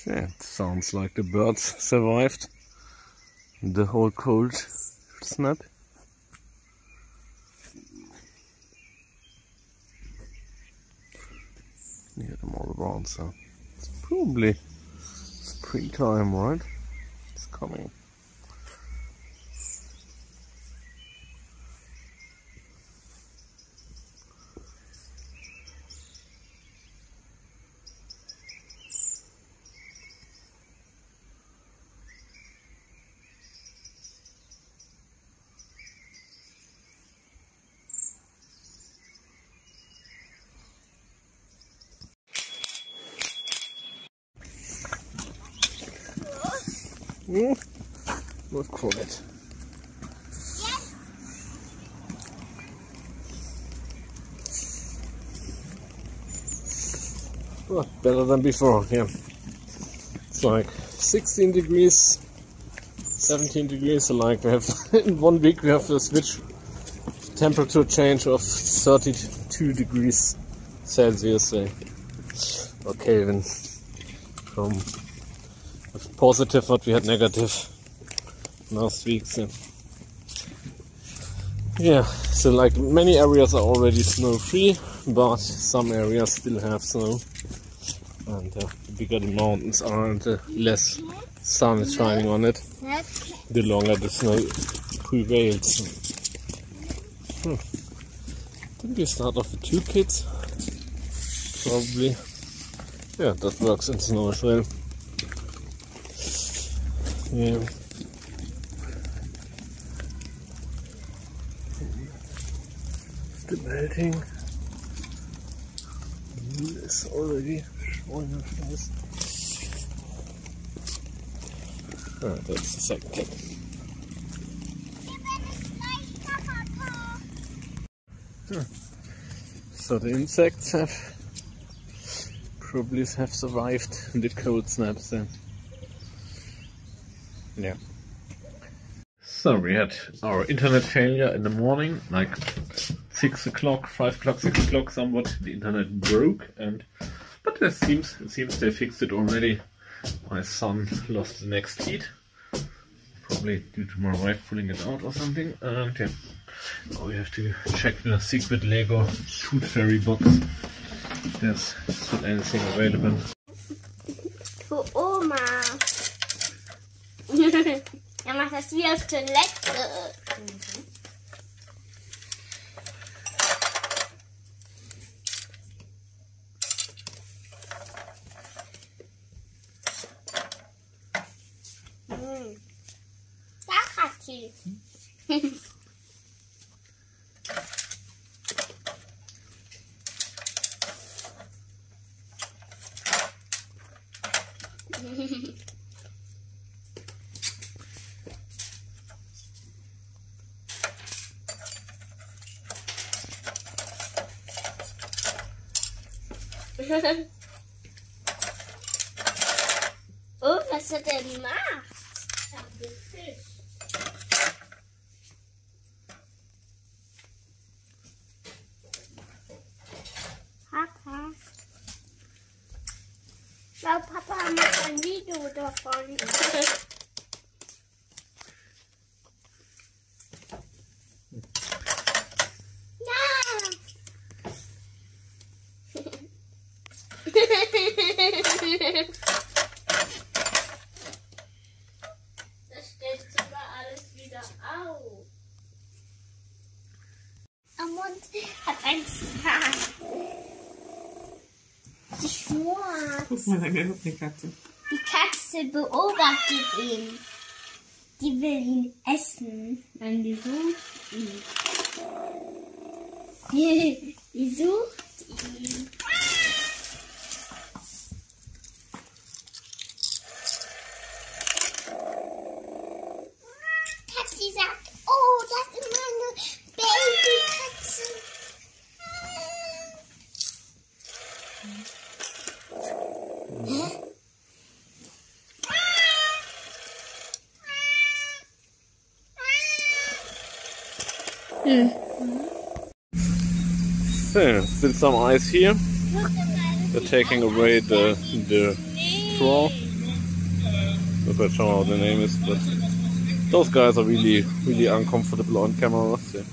Yeah, it sounds like the birds survived the whole cold snap. You hear them all around, so it's probably springtime, right? It's coming. Not quite. Well, better than before, yeah. It's like 16 degrees, 17 degrees, so like we have in 1 week we have a switch temperature change of 32 degrees Celsius, or Kelvin, from positive what we had negative last week. So yeah, so like many areas are already snow free, but some areas still have snow, and the bigger the mountains are and the less sun is shining on it, the longer the snow prevails. Didn't we start off with 2 kids? Probably. Yeah, that works in snow as well. Yeah. The melting is already showing her face. Ah, that's the second kid. So the insects probably have survived the cold snaps then. Yeah. So we had our internet failure in the morning, like 6 o'clock, 5 o'clock, 6 o'clock, somewhat the internet broke, but it seems they fixed it already. My son lost the next feed, probably due to my wife pulling it out or something, and yeah, now we have to check the secret Lego Tooth Fairy box. There's still anything available. Für Oma. Er macht das wie auf Toilette. Da hat sie. Oh, was hat er gemacht? Papa. Ja, Papa macht ein Video davon. Das stellt sogar alles wieder auf. Am Mund hat ein Zahn. Die Schwarz. Guck mal, da gehört die Katze. Die Katze beobachtet ihn. Die will ihn essen. Nein, die sucht ihn. Die sucht ihn. Katze sagt, oh, das ist meine Babykatze. Hä? So, still some ice here. They're taking away the straw Not quite sure how the name is, but those guys are really uncomfortable on camera. So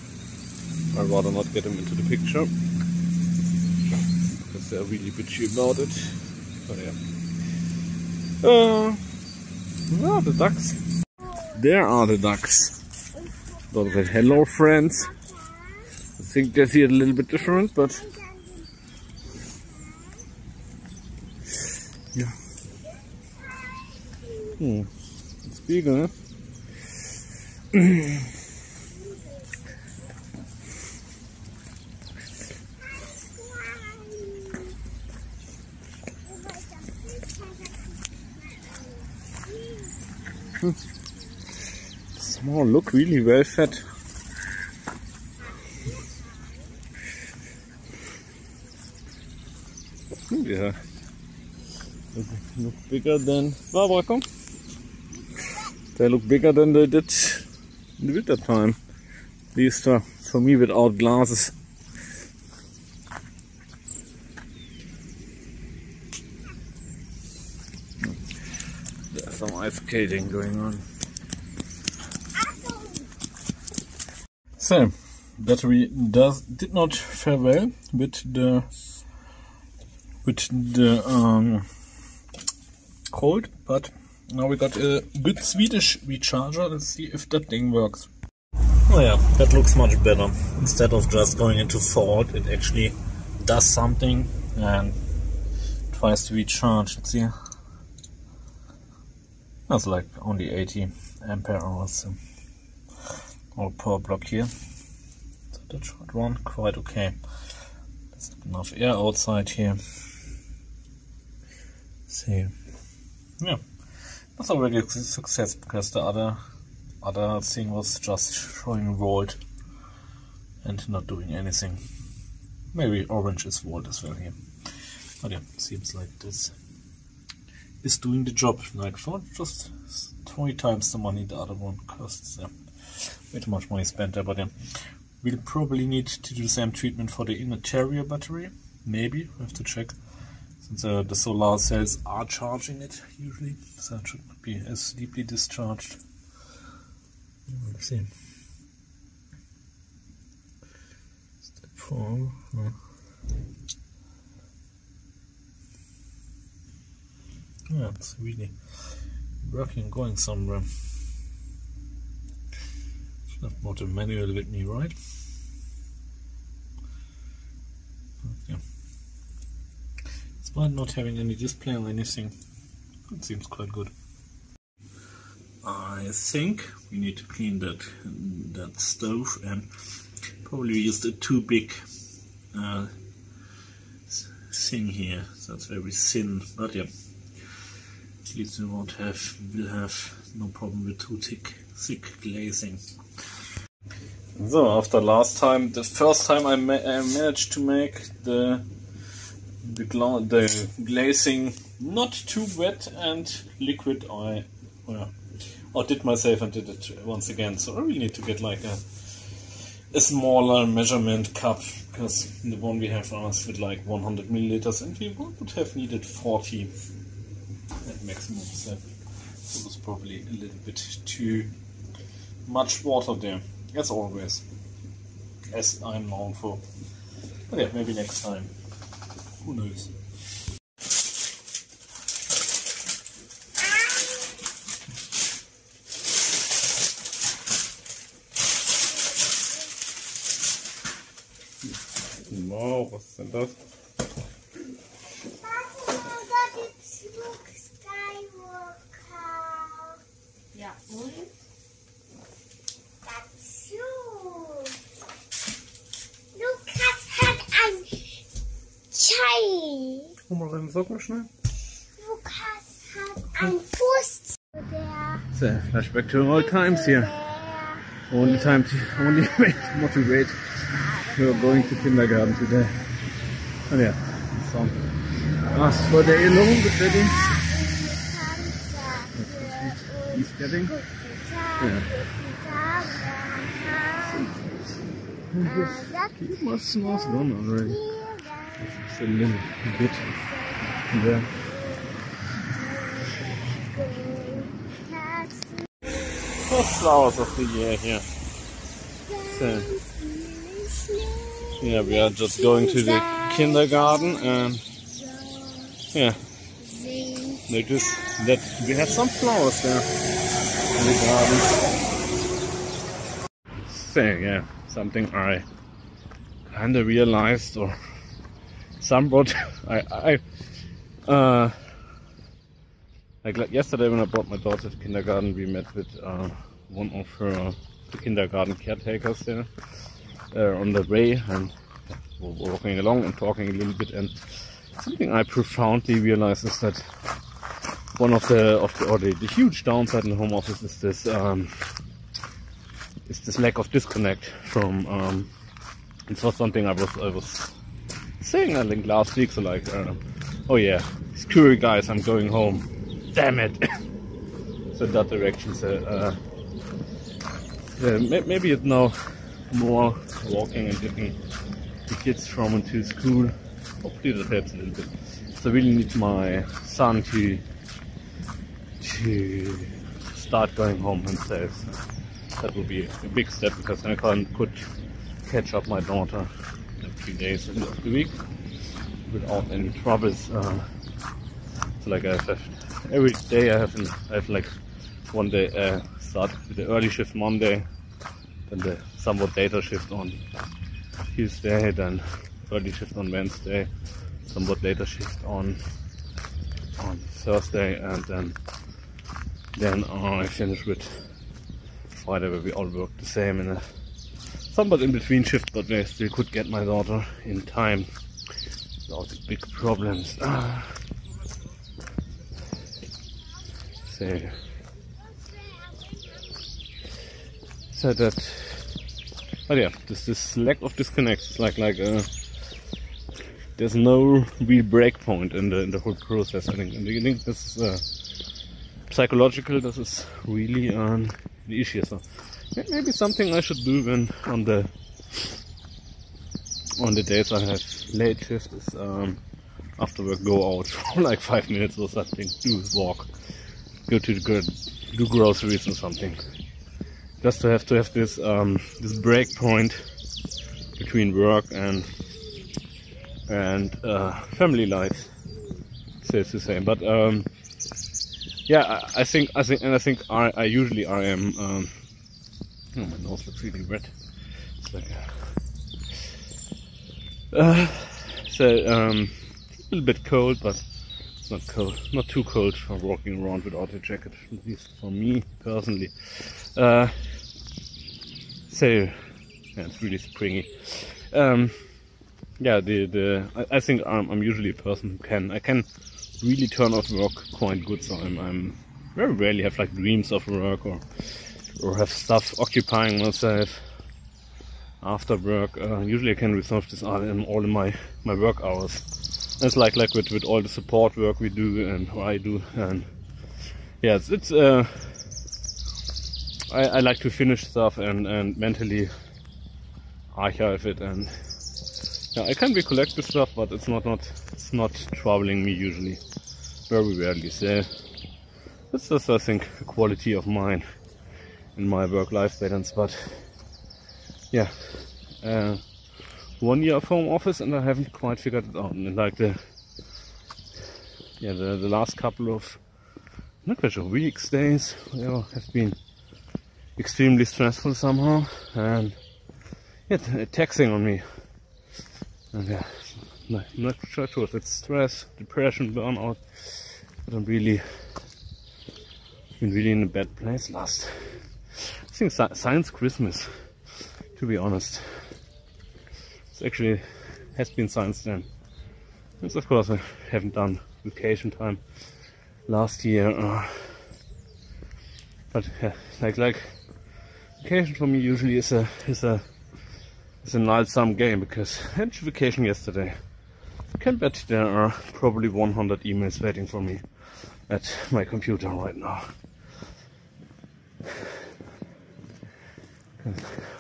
I'd rather not get them into the picture because they're really bitchy about it. So yeah. Yeah, the ducks. There are the ducks. Don't say hello, friends. I think they see it a little bit different, but yeah. It's bigger. Small, look really well fed. Yeah, look bigger than Barbara, come. They look bigger than they did in the winter time. At least for me without glasses. There's some ice skating going on. So, battery did not fare well with the cold, but now we got a good Swedish recharger. Let's see if that thing works. Oh yeah, that looks much better. Instead of just going into fault, it actually does something and tries to recharge. Let's see. That's like only 80 ampere hours. So. Or power block here. So that should run quite okay. There's enough air outside here. See. Yeah. That's already a success because the other thing was just showing volt and not doing anything. Maybe orange is volt as well here. But yeah, seems like this is doing the job. Like for just 20 times the money the other one costs. Yeah. Way too much money spent there, but yeah. We'll probably need to do the same treatment for the interior battery. Maybe, we have to check. Since the solar cells are charging it usually, so it should not be as deeply discharged. Let's see. Step 4. Yeah, it's really working, going somewhere. Should have brought a manual with me, right? Yeah. Despite not having any display or anything, it seems quite good. I think we need to clean that stove, and probably used a too big thing here. So it's very thin, but yeah. At least we will have no problem with too thick glazing. So after last time, the first time I managed to make the glazing not too wet and liquid, I outdid myself and did it once again. So I really need to get like a smaller measurement cup, because the one we have asked with like 100 milliliters, and we would have needed 40 at maximum. So it was probably a little bit too much water there, as always, as I'm known for. But yeah, maybe next time. Who knows? Wow, was ist denn das? Ja, und? Dazu. Lukas hat ein Chai. Guck mal deine Socken schnell. Lukas hat ein Fuß. So, flashback to old times here. Only way to motivate. We are going to kindergarten today. And yeah, so asked for day alone with Daddy. That's what he's getting. Yeah. And yes, he must run already. It's a little bit there. first flowers of the year here. So, yeah, we are just going to the kindergarten and yeah, notice that we have some flowers there in the garden. So yeah, something I kind of realized, or somewhat, like yesterday when I brought my daughter to kindergarten, we met with one of her kindergarten caretakers there on the way, and we're walking along and talking a little bit, and something I profoundly realized is that one of the huge downside in the home office is this lack of disconnect from it was something I was saying I think last week, so like oh yeah, screw you guys, I'm going home, damn it. So that direction, so maybe it's now more walking and getting the kids from and to school. Hopefully that helps a little bit. So I really need my son to start going home himself. So that will be a big step, because I could catch up my daughter in a few days of the week without any troubles. So like I have every day I have like one day start with the early shift Monday, then the somewhat later shift on Tuesday, then early shift on Wednesday, somewhat later shift on Thursday, and then I finish with Friday, where we all work the same in a somewhat in between shift, but I still could get my daughter in time without big problems. So that, but yeah, this lack of disconnect is like there's no real break point in the whole process. I think this is psychological. This is really the issue. So maybe something I should do when on the days I have late shift is after work go out for like 5 minutes or something, do walk, go to do groceries or something. Just to have this this break point between work and family life, so to say. But yeah, I think I usually am. Oh, my nose looks really red. It's like so a little bit cold, but it's not cold, not too cold for walking around without a jacket, at least for me personally. So yeah, it's really springy. Yeah, I think I'm usually a person who I can really turn off work quite good. So I'm very rarely have like dreams of work or have stuff occupying myself after work. Usually I can resolve this all in my work hours. It's like with all the support work we do and I do, and yeah, it's I like to finish stuff and mentally archive it, and yeah, I can recollect the stuff, but it's not troubling me usually, very rarely. So that's just, I think, a quality of mine in my work-life balance. But yeah, 1 year of home office and I haven't quite figured it out. And like the last couple of weeks, days, have been extremely stressful somehow, and yeah, taxing on me. And yeah, not sure if it's stress, depression, burnout, but I'm been really in a bad place I think science Christmas, to be honest. It's actually has been science then. Yes, of course I haven't done vacation time last year, but yeah, like vacation for me usually is a null-sum game, because I had vacation yesterday. I can bet there are probably 100 emails waiting for me at my computer right now.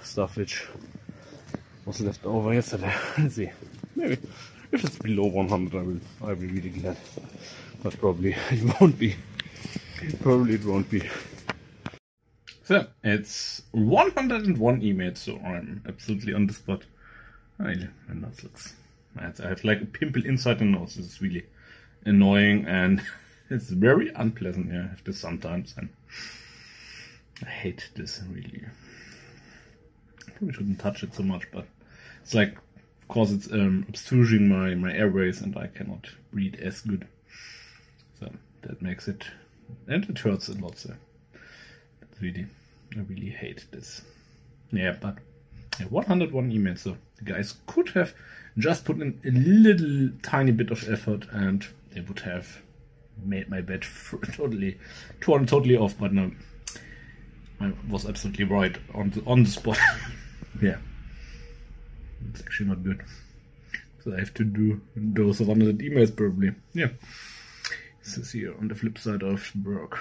Stuff which was left over yesterday. Let's see. Maybe if it's below 100, I'll be really glad. But probably it won't be. Probably it won't be. So, it's 101 emails, so I'm absolutely on the spot. My nose looks... I have like a pimple inside the nose. This is really annoying and it's very unpleasant. Yeah, I have this sometimes and I hate this really. I probably shouldn't touch it so much, but it's like, of course it's obstructing my airways and I cannot breathe as good. So that makes it, and it hurts a lot, so it's really, I really hate this. Yeah, but 101 emails, so the guys could have just put in a little tiny bit of effort and they would have made my bed totally off, but no, I was absolutely right on the spot. Yeah, it's actually not good. So I have to do those 100 emails probably. Yeah, this is here on the flip side of work.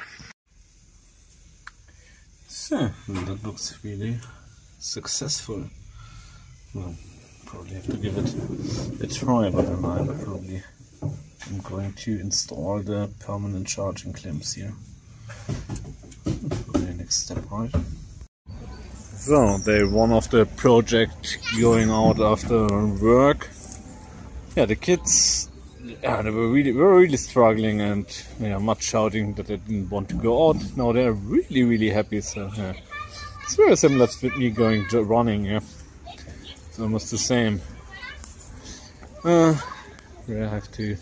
So that looks really successful. Well, probably have to give it a try, but then I'm going to install the permanent charging clamps here. Probably the next step, right? So, day one of the project going out after work. Yeah, the kids, yeah, they were really struggling and much shouting that they didn't want to go out. Now they're really happy. So yeah, it's very similar to me going running. Yeah, it's almost the same. We have to.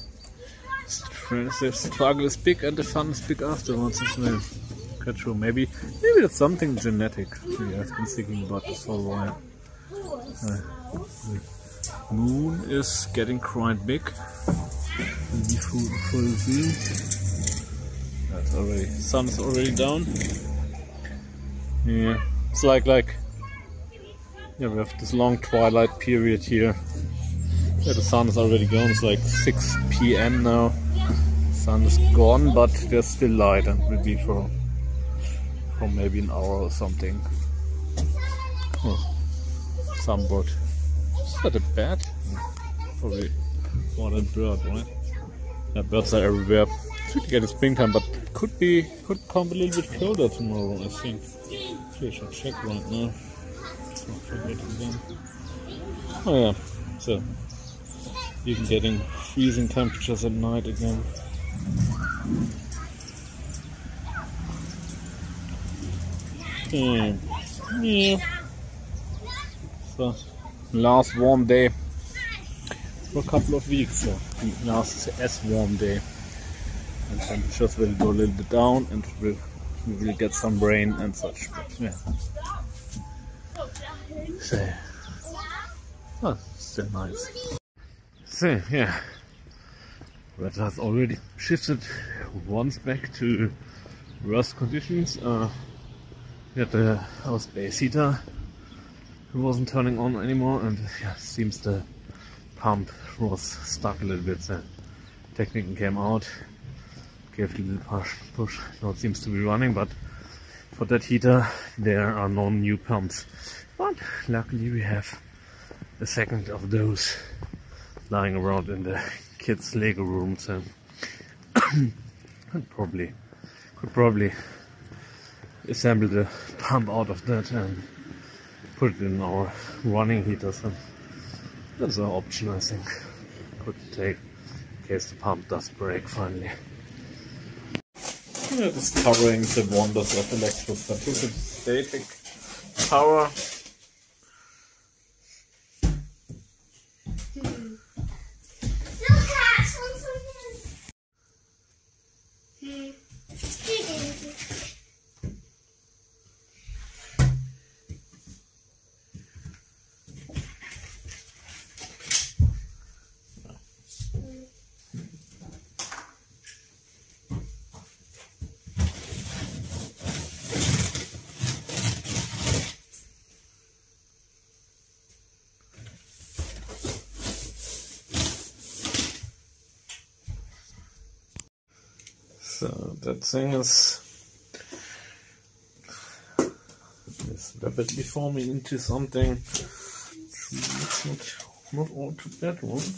The struggle is big and the fun is big afterwards as well. Quite true. Maybe it's something genetic. Yeah, I've been thinking about this for a while. The moon is getting quite big. Full view. That's already. Sun is already down. Yeah, it's like yeah, we have this long twilight period here. Yeah, the sun is already gone. It's like 6 p.m. now. Sun is gone, but there's still light and will be for maybe an hour or something. Oh, somewhat. Is that a bat? Probably more than a bird, right? Yeah, birds are everywhere. Should get a springtime, but could come a little bit colder tomorrow, I think. I should check right now. Don't forget again. Oh yeah, so even getting freezing temperatures at night again. Yeah. So last warm day for a couple of weeks. So last as warm day, and temperatures will go a little bit down, and we will get some rain and such. But yeah. So, oh, still nice. So yeah, weather has already shifted once back to worse conditions. We had our space heater who wasn't turning on anymore, and yeah, seems the pump was stuck a little bit. The technician came out, gave a little push. Now it seems to be running, but for that heater there are no new pumps. But luckily we have a second of those lying around in the kids' Lego room, so could probably assemble the pump out of that and put it in our running heater. So that's an option, I think. Could take in case the pump does break finally. We are discovering the wonders of electrostatic power. So that thing is rapidly forming into something. It's not all too bad, right?